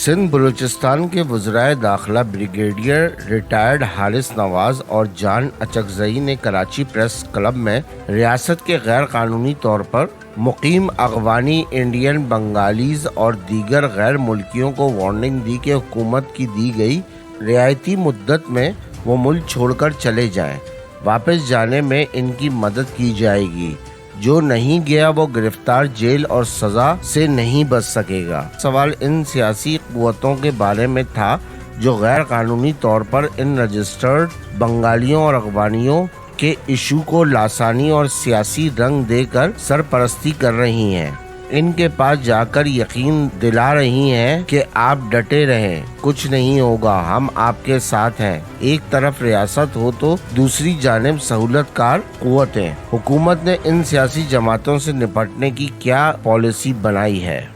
سندھ بلوچستان کے وزرائے داخلہ بریگیڈیئر ریٹائرڈ حارث نواز اور جان اچکزئی نے کراچی پریس کلب میں ریاست کے غیر قانونی طور پر مقیم افغانی انڈین بنگالیز اور دیگر غیر ملکیوں کو وارننگ دی کہ حکومت کی دی گئی رعایتی مدت میں وہ ملک چھوڑ کر چلے جائیں، واپس جانے میں ان کی مدد کی جائے گی۔ جو نہیں گیا وہ گرفتار، جیل اور سزا سے نہیں بچ سکے گا۔ سوال ان سیاسی قوتوں کے بارے میں تھا جو غیر قانونی طور پر ان رجسٹرڈ بنگالیوں اور افغانیوں کے ایشو کو لاسانی اور سیاسی رنگ دے کر سرپرستی کر رہی ہیں۔ ان کے پاس جا کر یقین دلا رہی ہیں کہ آپ ڈٹے رہیں، کچھ نہیں ہوگا، ہم آپ کے ساتھ ہیں۔ ایک طرف ریاست ہو تو دوسری جانب سہولت کار قوتیں۔ حکومت نے ان سیاسی جماعتوں سے نپٹنے کی کیا پالیسی بنائی ہے؟